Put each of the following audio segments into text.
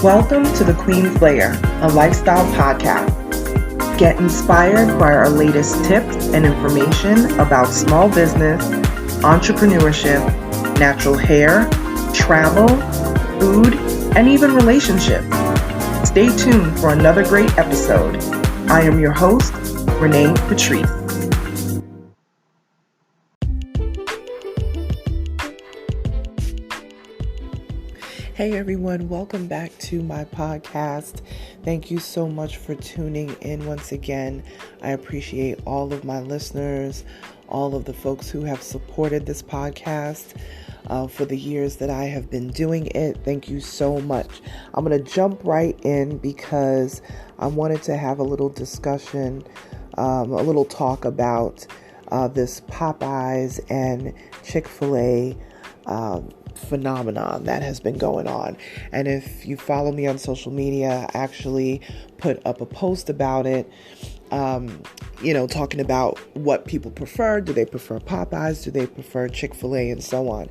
Welcome to the Queen's Lair, a lifestyle podcast. Get inspired by our latest tips and information about small business, entrepreneurship, natural hair, travel, food, and even relationships. Stay tuned for another great episode. I am your host, Renee Patrice. Hey everyone, welcome back to my podcast. Thank you so much for tuning in once again. I appreciate all of my listeners, all of the folks who have supported this podcast for the years that I have been doing it. Thank you so much. I'm going to jump right in because I wanted to have a little discussion, a little talk about this Popeyes and Chick-fil-A phenomenon that has been going on. And if you follow me on social media, I actually put up a post about it, talking about what people prefer. Do they prefer Popeyes? Do they prefer Chick-fil-A, and so on?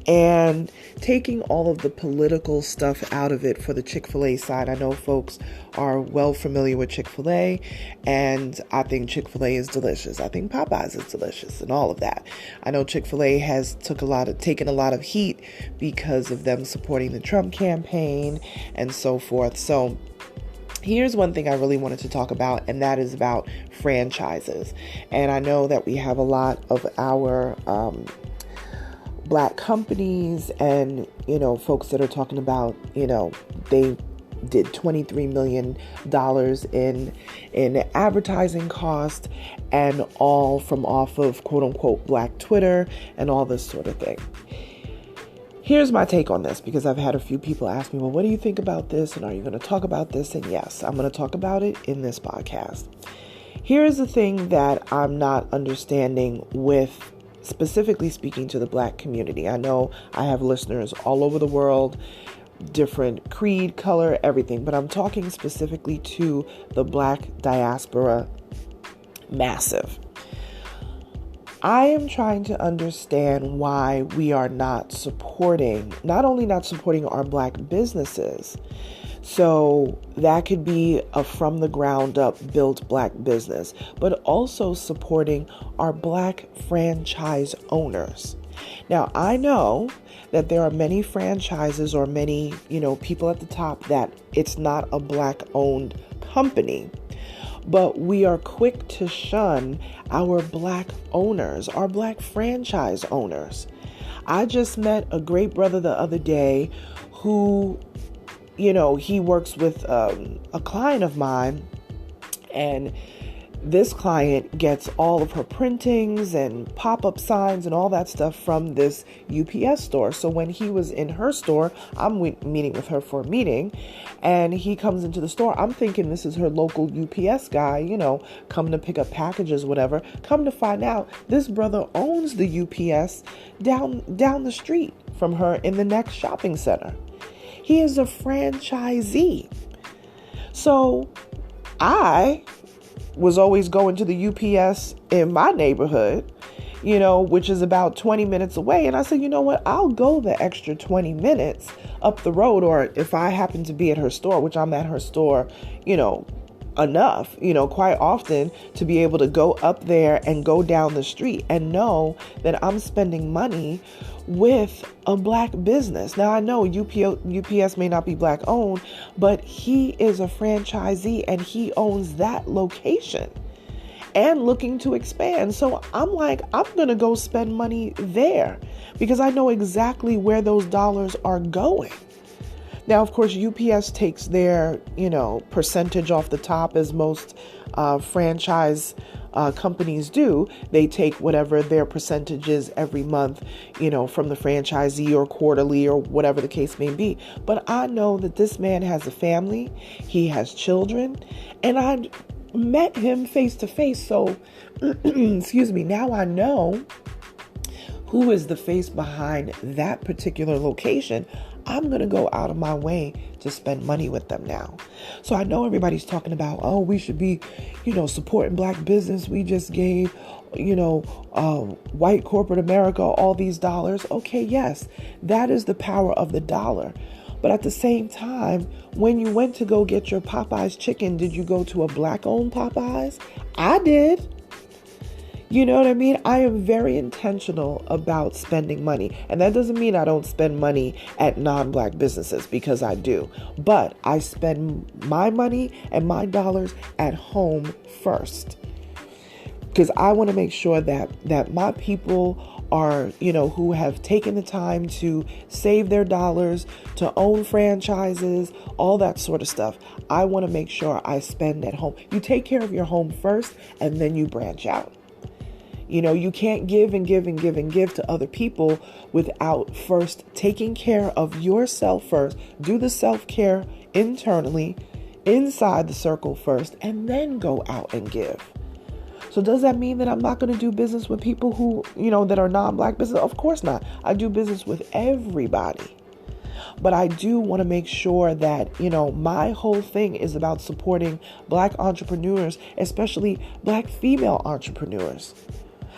And taking all of the political stuff out of it for the Chick-fil-A side. I know folks are well familiar with Chick-fil-A, and I think Chick-fil-A is delicious. I think Popeyes is delicious and all of that. I know Chick-fil-A has taken a lot of heat because of them supporting the Trump campaign and so forth. So here's one thing I really wanted to talk about, and that is about franchises. And I know that we have a lot of our black companies and, folks that are talking about, they did $23 million in advertising cost, and all from off of quote unquote black Twitter and all this sort of thing. Here's my take on this, because I've had a few people ask me, well, what do you think about this? And are you going to talk about this? And yes, I'm going to talk about it in this podcast. Here's the thing that I'm not understanding with specifically speaking to the black community. I know I have listeners all over the world, different creed, color, everything, but I'm talking specifically to the black diaspora massive. I am trying to understand why we are not only not supporting our black businesses. So that could be a from the ground up built black business, but also supporting our black franchise owners. Now, I know that there are many franchises or many, people at the top that it's not a black owned company. But we are quick to shun our black owners, our black franchise owners. I just met a great brother the other day who, he works with a client of mine, and this client gets all of her printings and pop-up signs and all that stuff from this UPS store. So when he was in her store, I'm meeting with her for a meeting, and he comes into the store. I'm thinking this is her local UPS guy, coming to pick up packages, whatever. Come to find out, this brother owns the UPS down the street from her in the next shopping center. He is a franchisee. So I was always going to the UPS in my neighborhood, which is about 20 minutes away. And I said, you know what, I'll go the extra 20 minutes up the road. Or if I happen to be at her store, which I'm at her store, enough, quite often to be able to go up there and go down the street and know that I'm spending money with a black business. Now, I know UPS may not be black owned, but he is a franchisee and he owns that location and looking to expand. So I'm like, I'm going to go spend money there because I know exactly where those dollars are going. Now, of course, UPS takes their, percentage off the top, as most franchise companies do. They take whatever their percentage is every month, from the franchisee or quarterly or whatever the case may be. But I know that this man has a family, he has children, and I met him face to face. So, excuse me, now I know who is the face behind that particular location. I'm going to go out of my way to spend money with them now. So I know everybody's talking about, we should be, supporting black business. We just gave, white corporate America all these dollars. Okay, yes, that is the power of the dollar. But at the same time, when you went to go get your Popeye's chicken, did you go to a black-owned Popeye's? I did. You know what I mean? I am very intentional about spending money. And that doesn't mean I don't spend money at non-black businesses, because I do. But I spend my money and my dollars at home first. Because I want to make sure that my people are, who have taken the time to save their dollars, to own franchises, all that sort of stuff. I want to make sure I spend at home. You take care of your home first, and then you branch out. You can't give and give and give and give to other people without first taking care of yourself first. Do the self-care internally, inside the circle first, and then go out and give. So does that mean that I'm not going to do business with people who, that are non-black business? Of course not. I do business with everybody. But I do want to make sure that, my whole thing is about supporting black entrepreneurs, especially black female entrepreneurs.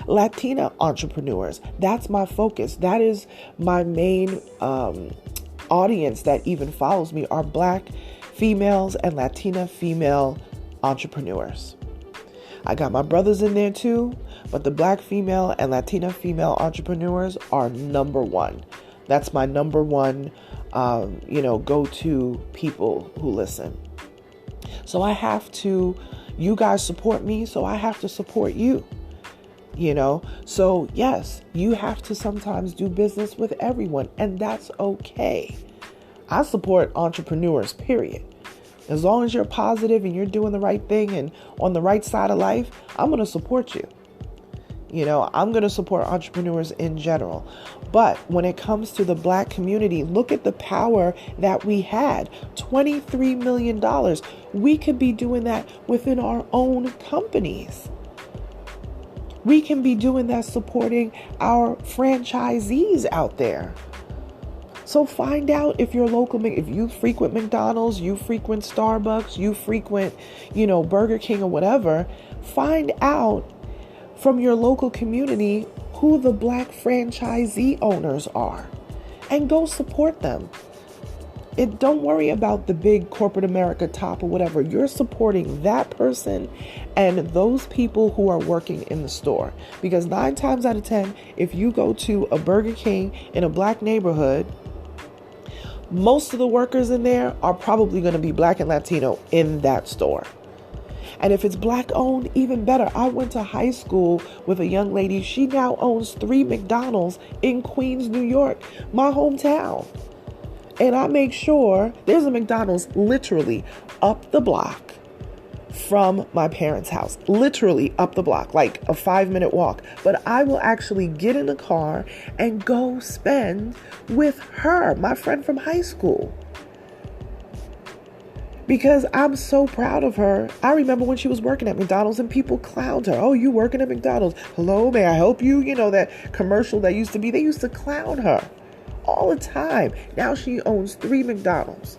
Latina entrepreneurs. That's my focus. That is my main audience that even follows me, are black females and Latina female entrepreneurs. I got my brothers in there too, but the black female and Latina female entrepreneurs are number one. That's my number one, go-to people who listen. So you guys support me, so I have to support you. So yes, you have to sometimes do business with everyone, and that's okay. I support entrepreneurs, period. As long as you're positive and you're doing the right thing and on the right side of life, I'm going to support you. I'm going to support entrepreneurs in general. But when it comes to the black community, look at the power that we had. $23 million. We could be doing that within our own companies. We can be doing that supporting our franchisees out there. So find out if your local, if you frequent McDonald's, you frequent Starbucks, you frequent, Burger King or whatever, find out from your local community who the black franchisee owners are and go support them. Don't worry about the big corporate America top or whatever. You're supporting that person and those people who are working in the store. Because 9 times out of 10, if you go to a Burger King in a black neighborhood, most of the workers in there are probably going to be black and Latino in that store. And if it's black owned, even better. I went to high school with a young lady. She now owns 3 McDonald's in Queens, New York, my hometown. And I make sure there's a McDonald's literally up the block from my parents' house. Literally up the block, like a 5-minute walk. But I will actually get in the car and go spend with her, my friend from high school. Because I'm so proud of her. I remember when she was working at McDonald's and people clowned her. Oh, you working at McDonald's? Hello, may I help you? That commercial that used to be, they used to clown her all the time. Now she owns 3 McDonald's.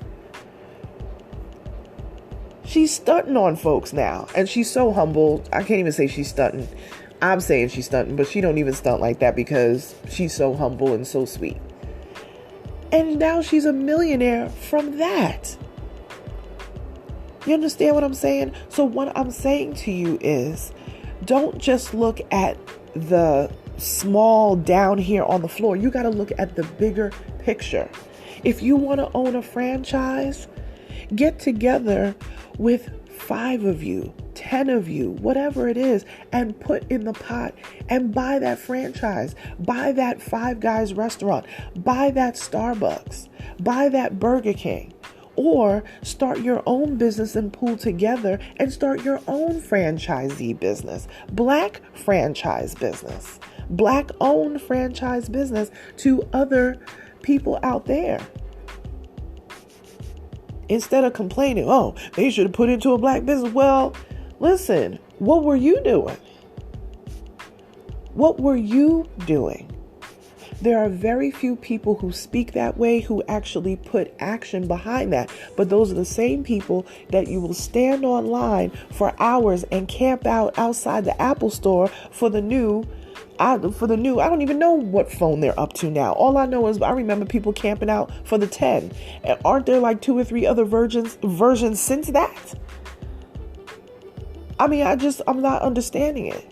She's stunting on folks now. And she's so humble. I can't even say she's stunting. I'm saying she's stunting, but she don't even stunt like that because she's so humble and so sweet. And now she's a millionaire from that. You understand what I'm saying? So what I'm saying to you is, don't just look at the small down here on the floor. You got to look at the bigger picture. If you want to own a franchise, get together with 5 of you, 10 of you, whatever it is, and put in the pot and buy that franchise. Buy that Five Guys restaurant. Buy that Starbucks. Buy that Burger King. Or start your own business and pool together and start your own franchisee business. Black franchise business. Black owned franchise business to other people out there. Instead of complaining, oh, they should have put into a black business. Well, listen, what were you doing? What were you doing? There are very few people who speak that way who actually put action behind that. But those are the same people that you will stand online for hours and camp out outside the Apple store for the new I don't even know what phone they're up to now. All I know is I remember people camping out for the 10. And aren't there like 2 or 3 other versions since that? I mean, I'm not understanding it.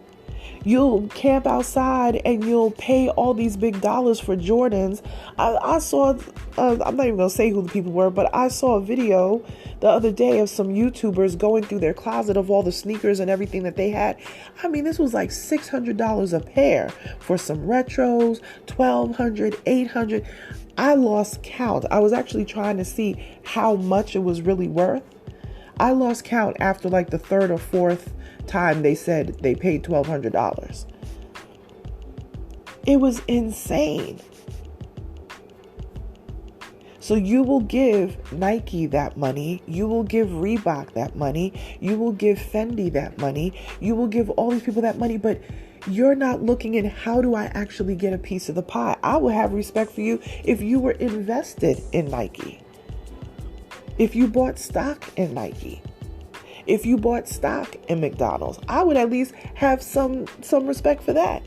You'll camp outside and you'll pay all these big dollars for Jordans. I saw, I'm not even going to say who the people were, but I saw a video the other day of some YouTubers going through their closet of all the sneakers and everything that they had. I mean, this was like $600 a pair for some retros, $1,200, $800. I lost count. I was actually trying to see how much it was really worth. I lost count after like the 3rd or 4th time they said they paid $1,200. It was insane. So you will give Nike that money, you will give Reebok that money, you will give Fendi that money, you will give all these people that money, but you're not looking at how do I actually get a piece of the pie. I would have respect for you if you were invested in Nike. If you bought stock in Nike, if you bought stock in McDonald's, I would at least have some respect for that.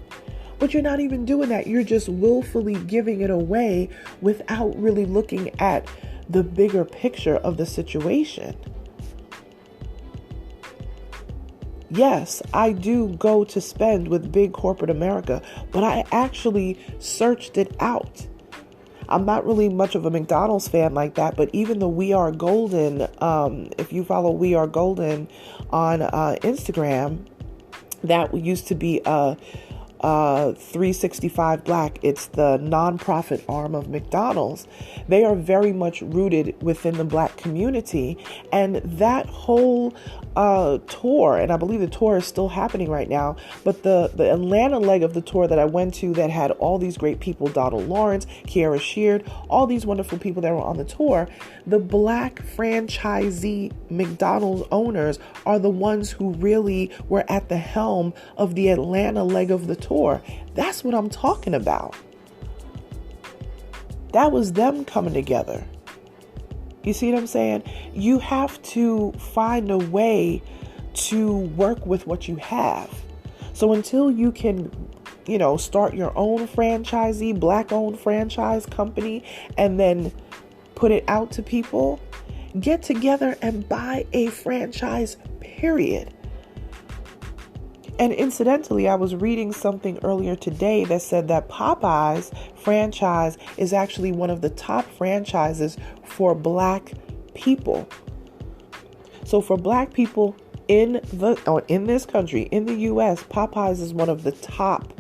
But you're not even doing that. You're just willfully giving it away without really looking at the bigger picture of the situation. Yes, I do go to spend with big corporate America, but I actually searched it out. I'm not really much of a McDonald's fan like that, but even the We Are Golden, if you follow We Are Golden on Instagram, that used to be 365 Black. It's the nonprofit arm of McDonald's. They are very much rooted within the Black community, and that whole tour, and I believe the tour is still happening right now, but the Atlanta leg of the tour that I went to that had all these great people, Donald Lawrence, Kiara Sheard, all these wonderful people that were on the tour, the Black franchisee McDonald's owners are the ones who really were at the helm of the Atlanta leg of the tour. That's what I'm talking about. That was them coming together. You see what I'm saying? You have to find a way to work with what you have. So until you can, start your own franchisee, Black-owned franchise company, and then put it out to people, get together and buy a franchise, period. And incidentally, I was reading something earlier today that said that Popeye's franchise is actually one of the top franchises for Black people. So for Black people in this country, in the U.S., Popeyes is one of the top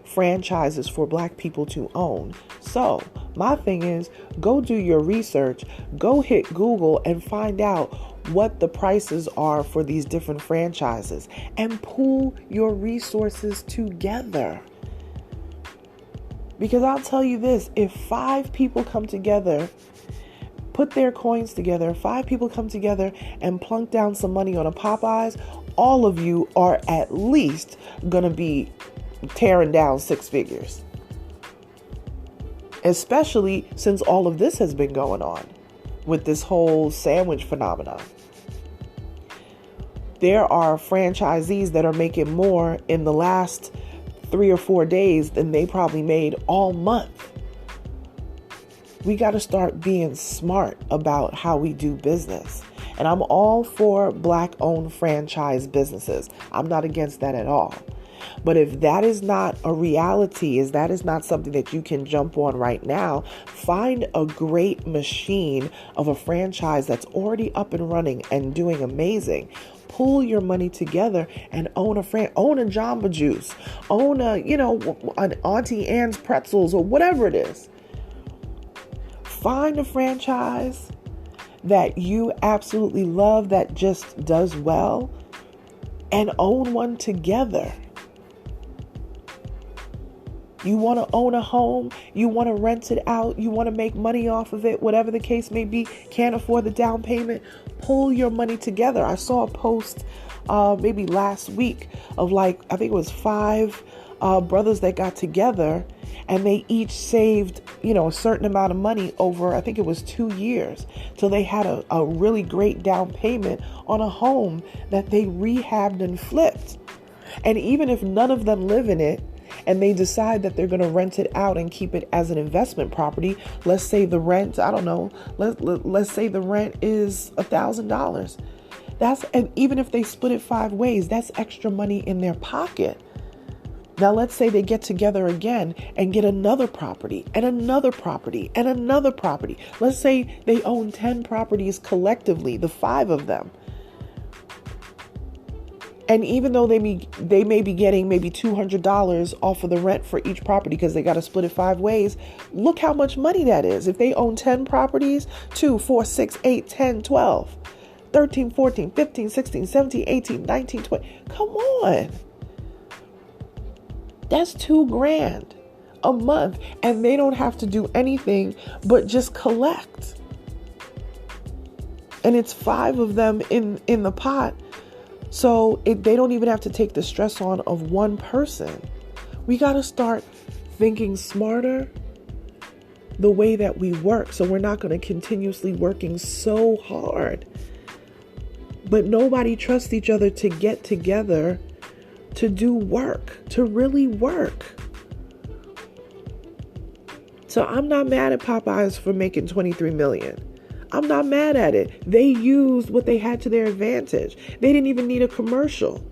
franchises for Black people to own. So my thing is, go do your research, go hit Google and find out what the prices are for these different franchises and pool your resources together. Because I'll tell you this, if 5 people come together, put their coins together, 5 people come together and plunk down some money on a Popeyes, all of you are at least going to be tearing down 6 figures. Especially since all of this has been going on with this whole sandwich phenomenon. There are franchisees that are making more in the last 3 or 4 days than they probably made all month. We got to start being smart about how we do business. And I'm all for Black-owned franchise businesses. I'm not against that at all. But if that is not a reality, if that is not something that you can jump on right now, find a great machine of a franchise that's already up and running and doing amazing. Pull your money together and own a Jamba Juice, own an Auntie Anne's Pretzels or whatever it is. Find a franchise that you absolutely love that just does well and own one together. You want to own a home, you want to rent it out, you want to make money off of it, whatever the case may be, can't afford the down payment, pull your money together. I saw a post maybe last week of I think it was 5 brothers that got together and they each saved, a certain amount of money over, I think it was 2 years. So they had a really great down payment on a home that they rehabbed and flipped. And even if none of them live in it, and they decide that they're going to rent it out and keep it as an investment property. Let's say the rent, I don't know, let's say the rent is $1,000. And even if they split it 5 ways, that's extra money in their pocket. Now, let's say they get together again and get another property and another property and another property. Let's say they own 10 properties collectively, the 5 of them. And even though they may be getting maybe $200 off of the rent for each property because they got to split it 5 ways, look how much money that is. If they own 10 properties, 2, 4, 6, 8, 10, 12, 13, 14, 15, 16, 17, 18, 19, 20. Come on. That's $2,000 a month. And they don't have to do anything but just collect. And it's 5 of them in the pot. So they don't even have to take the stress on of one person. We got to start thinking smarter the way that we work. So we're not going to continuously working so hard. But nobody trusts each other to get together to do work, to really work. So I'm not mad at Popeyes for making $23 million. I'm not mad at it. They used what they had to their advantage. They didn't even need a commercial.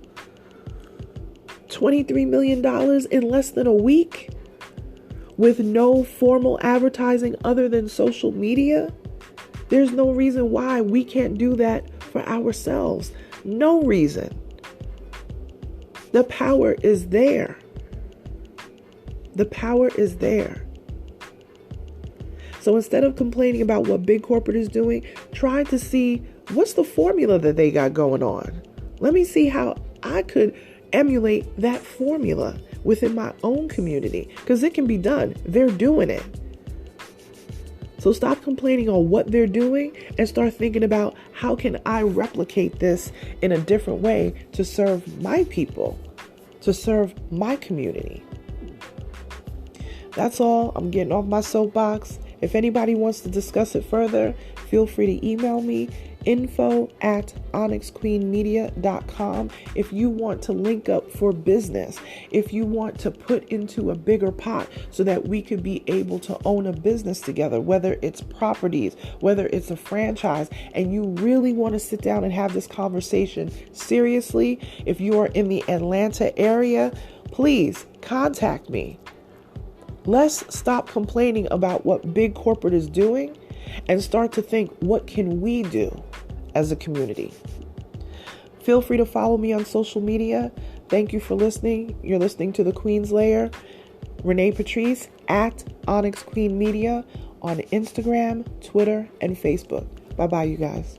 $23 million in less than a week with no formal advertising other than social media. There's no reason why we can't do that for ourselves. No reason. The power is there. The power is there. So instead of complaining about what big corporate is doing, try to see what's the formula that they got going on. Let me see how I could emulate that formula within my own community, because it can be done. They're doing it. So stop complaining on what they're doing and start thinking about how can I replicate this in a different way to serve my people, to serve my community. That's all. I'm getting off my soapbox. If anybody wants to discuss it further, feel free to email me, info@onyxqueenmedia.com. If you want to link up for business, if you want to put into a bigger pot so that we could be able to own a business together, whether it's properties, whether it's a franchise, and you really want to sit down and have this conversation seriously, if you are in the Atlanta area, please contact me. Let's stop complaining about what big corporate is doing and start to think, what can we do as a community? Feel free to follow me on social media. Thank you for listening. You're listening to The Queen's Lair. Renee Patrice at Onyx Queen Media on Instagram, Twitter, and Facebook. Bye-bye, you guys.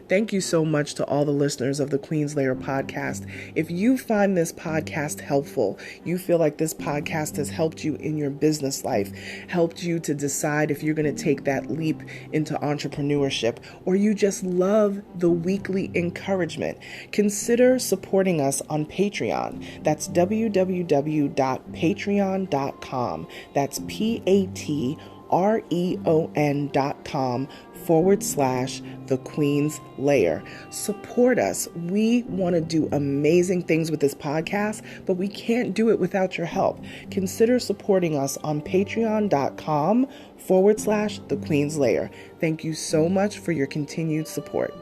Thank you so much to all the listeners of the Queen's Lair podcast. If you find this podcast helpful, you feel like this podcast has helped you in your business life, helped you to decide if you're going to take that leap into entrepreneurship, or you just love the weekly encouragement, consider supporting us on Patreon. That's www.patreon.com. That's patreon.com/The Queen's Lair. Support us. We want to do amazing things with this podcast, but we can't do it without your help. Consider supporting us on patreon.com/The Queen's Lair. Thank you so much for your continued support.